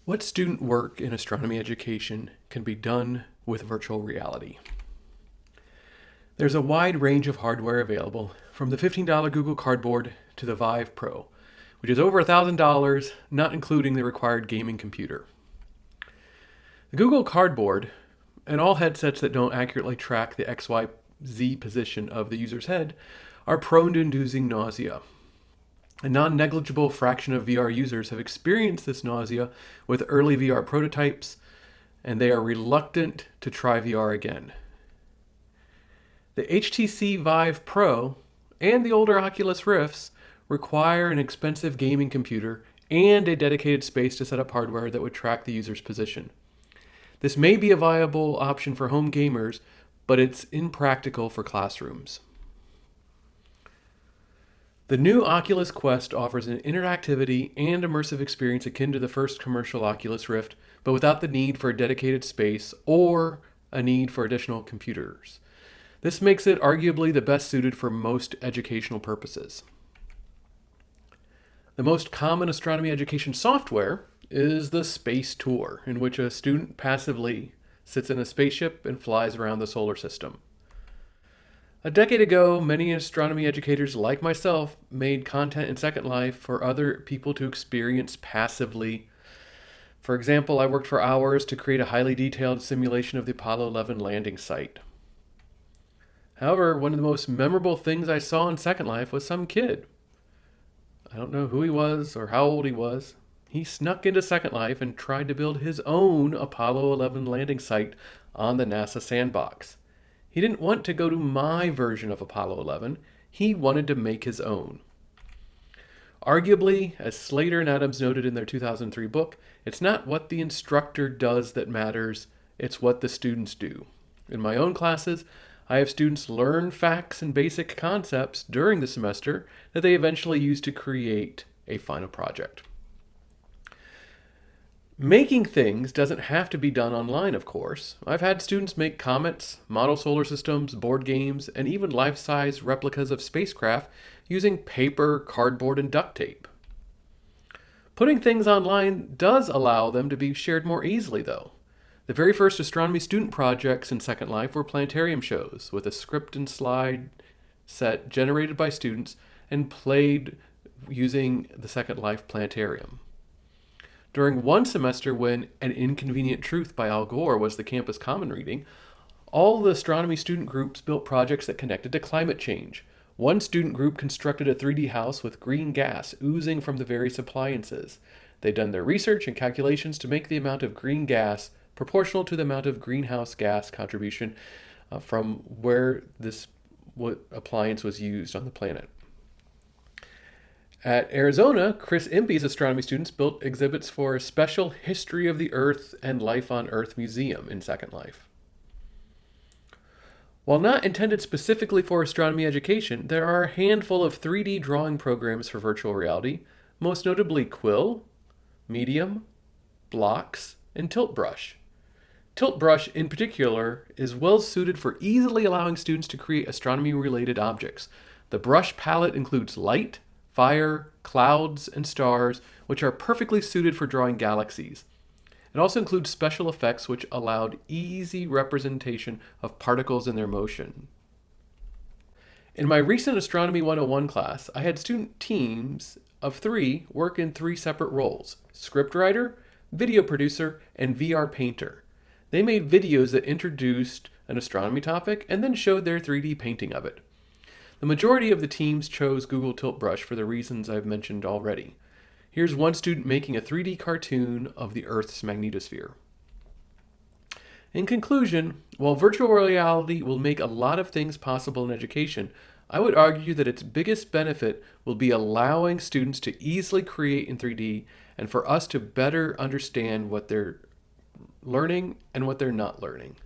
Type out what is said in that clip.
What student work in astronomy education can be done with virtual reality? There's a wide range of hardware available, from the $15 Google Cardboard to the Vive Pro, which is over $1,000, not including the required gaming computer. The Google Cardboard, and all headsets that don't accurately track the XYZ position of the user's head, are prone to inducing nausea. A non-negligible fraction of VR users have experienced this nausea with early VR prototypes, and they are reluctant to try VR again. The HTC Vive Pro and the older Oculus Rifts require an expensive gaming computer and a dedicated space to set up hardware that would track the user's position. This may be a viable option for home gamers, but it's impractical for classrooms. The new Oculus Quest offers an interactivity and immersive experience akin to the first commercial Oculus Rift, but without the need for a dedicated space or a need for additional computers. This makes it arguably the best suited for most educational purposes. The most common astronomy education software is the Space Tour, in which a student passively sits in a spaceship and flies around the solar system. A decade ago, many astronomy educators like myself made content in Second Life for other people to experience passively. For example, I worked for hours to create a highly detailed simulation of the Apollo 11 landing site. However, one of the most memorable things I saw in Second Life was some kid. I don't know who he was or how old he was. He snuck into Second Life and tried to build his own Apollo 11 landing site on the NASA sandbox. He didn't want to go to my version of Apollo 11. He wanted to make his own. Arguably, as Slater and Adams noted in their 2003 book, it's not what the instructor does that matters, it's what the students do. In my own classes, I have students learn facts and basic concepts during the semester that they eventually use to create a final project. Making things doesn't have to be done online, of course. I've had students make comets, model solar systems, board games, and even life-size replicas of spacecraft using paper, cardboard, and duct tape. Putting things online does allow them to be shared more easily, though. The very first astronomy student projects in Second Life were planetarium shows with a script and slide set generated by students and played using the Second Life planetarium. During one semester when An Inconvenient Truth by Al Gore was the campus common reading, all the astronomy student groups built projects that connected to climate change. One student group constructed a 3D house with green gas oozing from the various appliances. They'd done their research and calculations to make the amount of green gas proportional to the amount of greenhouse gas contribution from where this appliance was used on the planet. At Arizona, Chris Impey's astronomy students built exhibits for a special History of the Earth and Life on Earth museum in Second Life. While not intended specifically for astronomy education, there are a handful of 3D drawing programs for virtual reality, most notably Quill, Medium, Blocks, and Tilt Brush. Tilt Brush, in particular, is well suited for easily allowing students to create astronomy-related objects. The brush palette includes light, fire, clouds, and stars, which are perfectly suited for drawing galaxies. It also includes special effects which allowed easy representation of particles and their motion. In my recent Astronomy 101 class, I had student teams of 3 work in 3 separate roles: scriptwriter, video producer, and VR painter. They made videos that introduced an astronomy topic and then showed their 3D painting of it. The majority of the teams chose Google Tilt Brush for the reasons I've mentioned already. Here's one student making a 3D cartoon of the Earth's magnetosphere. In conclusion, while virtual reality will make a lot of things possible in education, I would argue that its biggest benefit will be allowing students to easily create in 3D and for us to better understand what they're learning and what they're not learning.